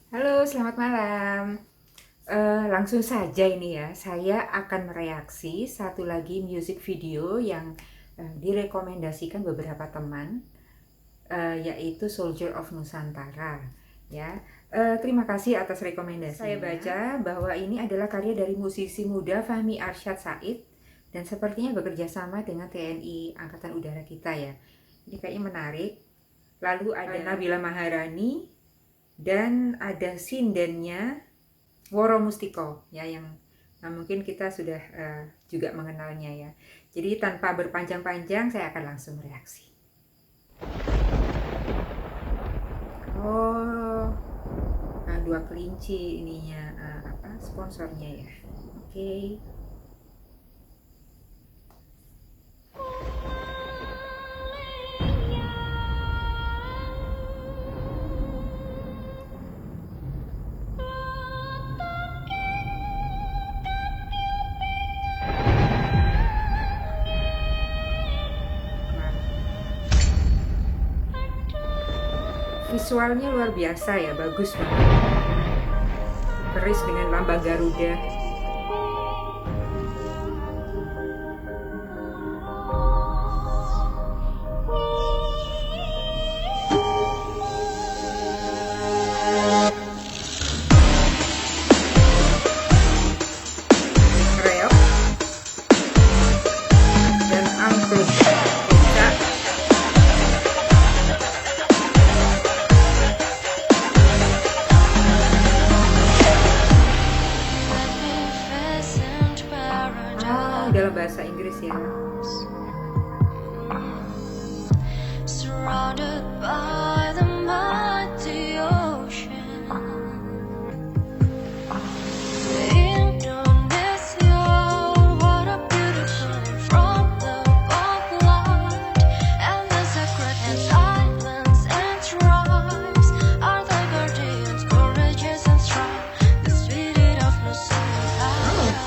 Halo, selamat malam. Langsung saja ini ya, saya akan mereaksi satu lagi music video yang direkomendasikan beberapa teman, yaitu Soldier of Nusantara. Ya, terima kasih atas rekomendasinya. Saya baca bahwa ini adalah karya dari musisi muda Fahmi Arsyad Said dan sepertinya bekerja sama dengan TNI Angkatan Udara kita ya. Ini kayaknya menarik. Lalu ada Nabila Maharani dan ada sindennya Woro Mustiko ya, yang mungkin kita sudah juga mengenalnya ya. Jadi tanpa berpanjang-panjang saya akan langsung reaksi. Oh, dua kelinci ininya, sponsornya ya. Oke. Visualnya luar biasa ya, bagus banget. Keris dengan lambang Garuda. Reok dan angklung. Kocak. Dalam bahasa Inggris ya. Surrounded by the mighty ocean, Indonesia, what a beautiful from the spotlight, and the sacred islands and tribes are the guardians, courageous and strong, the spirit of Nusantara.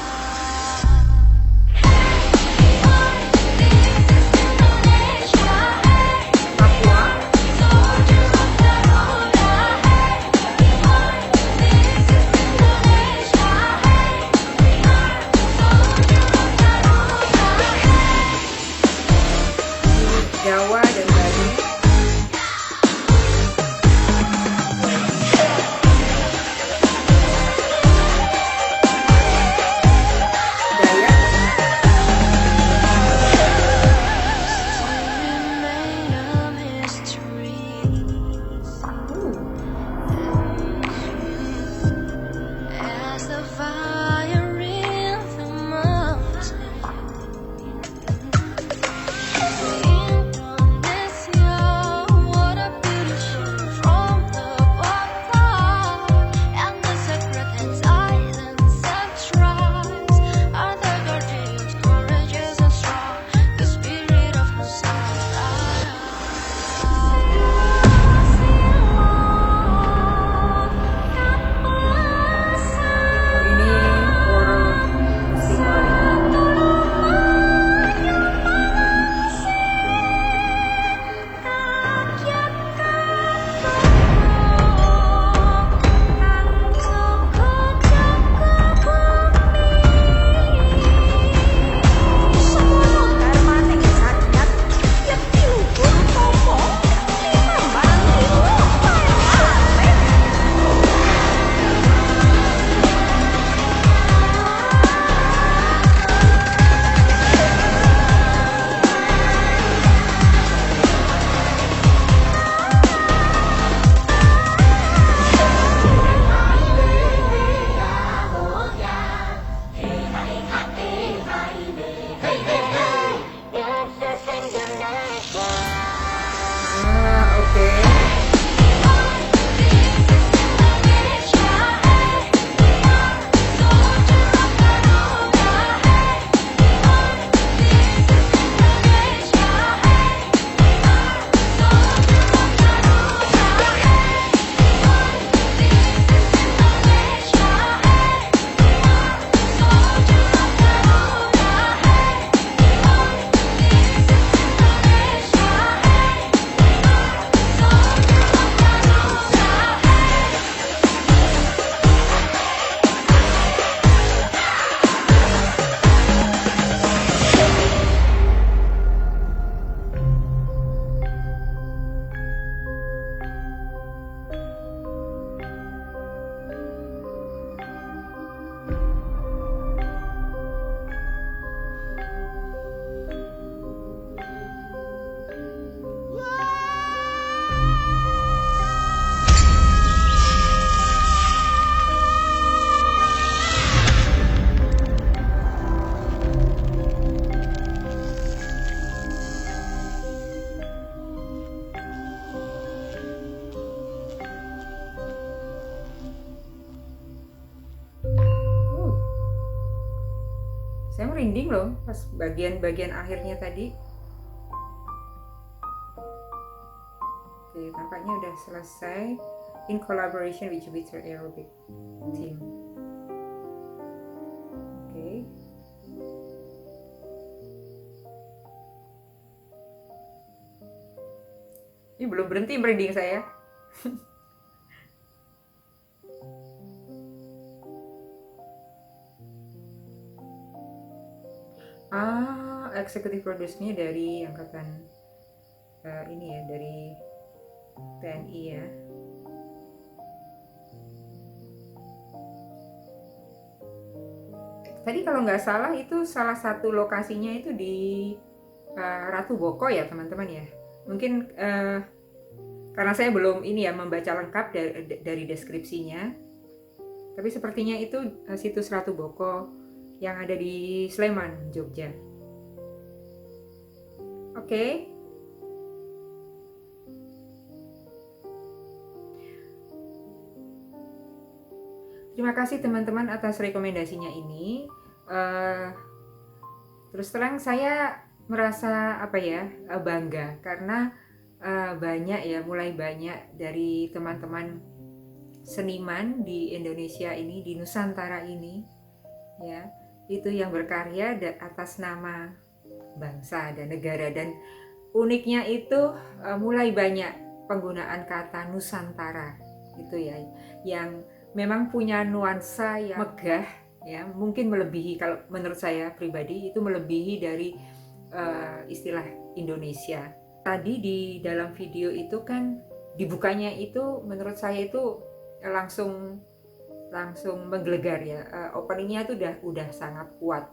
merinding loh pas bagian-bagian akhirnya tadi. Oke, tampaknya udah selesai in collaboration with Jupiter Aerobic Team. Oke. Ini belum berhenti merinding saya. Eksekutif produsernya dari angkatan ini ya, dari TNI ya. Tadi kalau nggak salah itu salah satu lokasinya itu di Ratu Boko ya teman-teman ya. Mungkin karena saya belum ini ya membaca lengkap dari deskripsinya, tapi sepertinya itu situs Ratu Boko yang ada di Sleman, Jogja. Oke. Terima kasih teman-teman atas rekomendasinya ini. Terus terang saya merasa bangga karena banyak ya, mulai banyak dari teman-teman seniman di Indonesia ini, di Nusantara ini ya, itu yang berkarya atas nama bangsa dan negara. Dan uniknya itu mulai banyak penggunaan kata Nusantara itu ya, yang memang punya nuansa yang megah ya, mungkin melebihi, kalau menurut saya pribadi itu melebihi dari istilah Indonesia. Tadi di dalam video itu kan dibukanya itu menurut saya itu langsung menggelegar ya. Openingnya itu udah sangat kuat.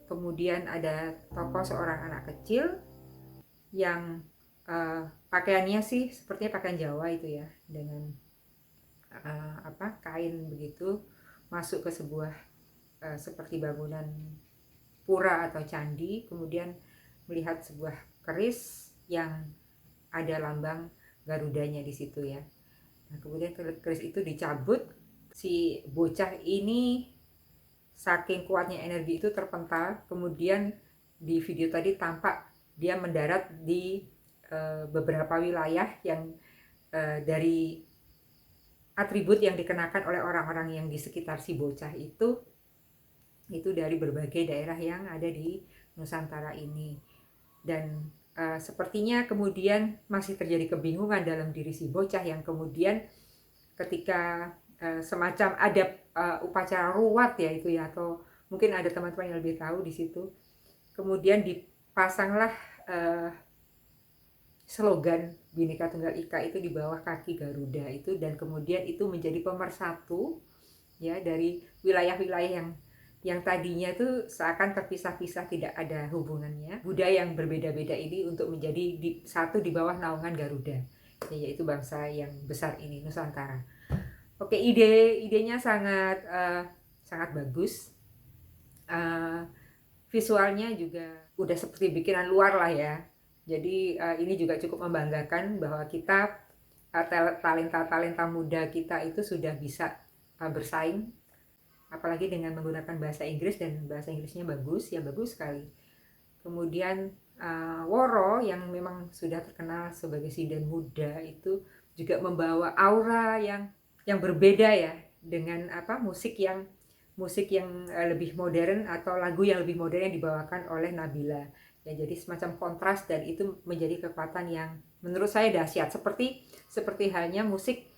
Kemudian ada tokoh seorang anak kecil yang pakaiannya sih sepertinya pakaian Jawa itu ya, dengan kain begitu, masuk ke sebuah seperti bangunan pura atau candi, kemudian melihat sebuah keris yang ada lambang Garudanya di situ ya. Nah, kemudian keris itu dicabut, si bocah ini saking kuatnya energi itu terpental. Kemudian di video tadi tampak dia mendarat di beberapa wilayah yang dari atribut yang dikenakan oleh orang-orang yang di sekitar si bocah itu dari berbagai daerah yang ada di Nusantara ini. Dan sepertinya kemudian masih terjadi kebingungan dalam diri si bocah, yang kemudian ketika semacam ada upacara ruwat ya itu ya, atau mungkin ada teman-teman yang lebih tahu di situ, kemudian dipasanglah slogan Bhinneka Tunggal Ika itu di bawah kaki Garuda itu, dan kemudian itu menjadi pemersatu ya dari wilayah-wilayah yang tadinya itu seakan terpisah-pisah, tidak ada hubungannya, budaya yang berbeda-beda ini untuk menjadi satu di bawah naungan Garuda, yaitu bangsa yang besar ini, Nusantara. Oke, idenya sangat bagus. Visualnya juga udah seperti bikinan luar lah ya. Jadi ini juga cukup membanggakan bahwa kita talenta muda kita itu sudah bisa bersaing, apalagi dengan menggunakan bahasa Inggris, dan bahasa Inggrisnya bagus ya, bagus sekali. Kemudian Woro yang memang sudah terkenal sebagai sinden muda itu juga membawa aura yang berbeda ya, dengan musik yang lebih modern atau lagu yang lebih modern yang dibawakan oleh Nabila ya. Jadi semacam kontras, dan itu menjadi kekuatan yang menurut saya dahsyat, seperti halnya musik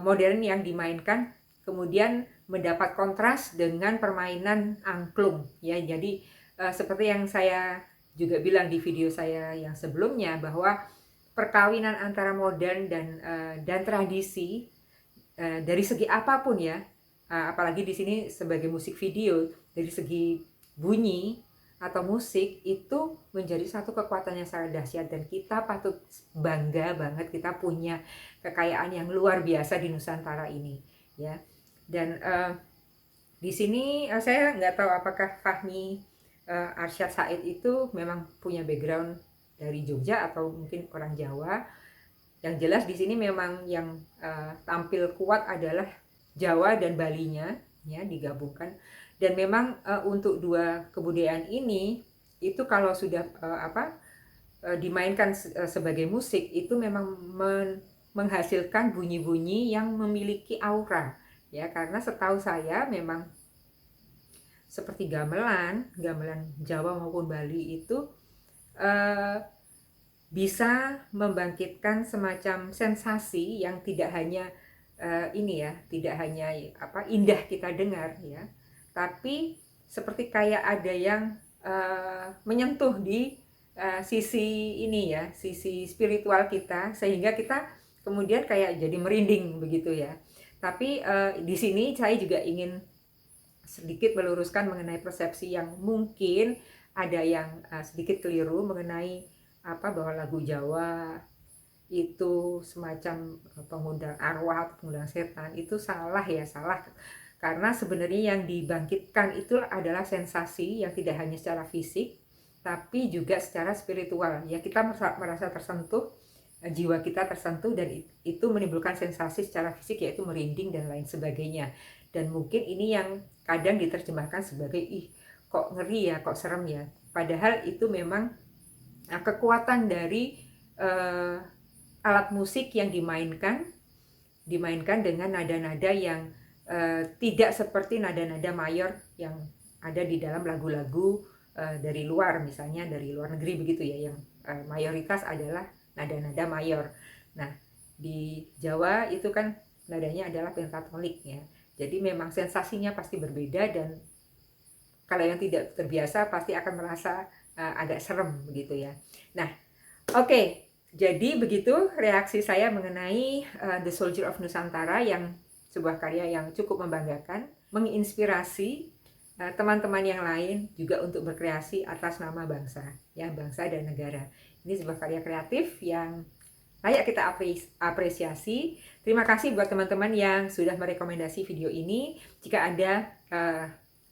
modern yang dimainkan kemudian mendapat kontras dengan permainan angklung ya. Jadi seperti yang saya juga bilang di video saya yang sebelumnya, bahwa perkawinan antara modern dan tradisi dari segi apapun ya, apalagi di sini sebagai musik video, dari segi bunyi atau musik itu menjadi satu kekuatan yang sangat dahsyat, dan kita patut bangga banget kita punya kekayaan yang luar biasa di Nusantara ini ya. Dan di sini saya nggak tahu apakah Fahmi Arsyad Said itu memang punya background dari Jogja atau mungkin orang Jawa. Yang jelas di sini memang yang tampil kuat adalah Jawa dan Balinya ya, digabungkan. Dan memang untuk dua kebudayaan ini itu kalau sudah dimainkan sebagai musik itu memang menghasilkan bunyi-bunyi yang memiliki aura ya, karena setahu saya memang seperti gamelan Jawa maupun Bali itu bisa membangkitkan semacam sensasi yang tidak hanya tidak hanya indah kita dengar ya, tapi seperti kayak ada yang menyentuh di sisi ini ya, sisi spiritual kita, sehingga kita kemudian kayak jadi merinding begitu ya. Tapi di sini saya juga ingin sedikit meluruskan mengenai persepsi yang mungkin ada yang sedikit keliru mengenai bahwa lagu Jawa itu semacam pengundang arwah atau pengundang setan. Itu salah ya, salah. Karena sebenarnya yang dibangkitkan itu adalah sensasi yang tidak hanya secara fisik, tapi juga secara spiritual. Ya, kita merasa tersentuh, jiwa kita tersentuh, dan itu menimbulkan sensasi secara fisik, yaitu merinding dan lain sebagainya. Dan mungkin ini yang kadang diterjemahkan sebagai, ih kok ngeri ya, kok serem ya. Padahal itu memang kekuatan dari alat musik yang dimainkan dengan nada-nada yang tidak seperti nada-nada mayor yang ada di dalam lagu-lagu dari luar, misalnya dari luar negeri begitu ya, yang mayoritas adalah nada-nada mayor. Nah, di Jawa itu kan nadanya adalah pentatonik ya. Jadi memang sensasinya pasti berbeda, dan kalau yang tidak terbiasa pasti akan merasa agak serem begitu ya. Nah, oke. Jadi begitu reaksi saya mengenai The Soldier of Nusantara, yang sebuah karya yang cukup membanggakan, menginspirasi teman-teman yang lain juga untuk berkreasi atas nama bangsa, ya, bangsa dan negara. Ini sebuah karya kreatif yang layak kita apresiasi. Terima kasih buat teman-teman yang sudah merekomendasi video ini. Jika ada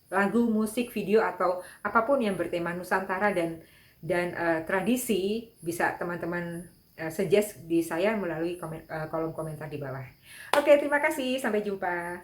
lagu, musik, video, atau apapun yang bertema Nusantara dan tradisi, bisa teman-teman suggest di saya melalui kolom komentar di bawah. Oke, terima kasih. Sampai jumpa.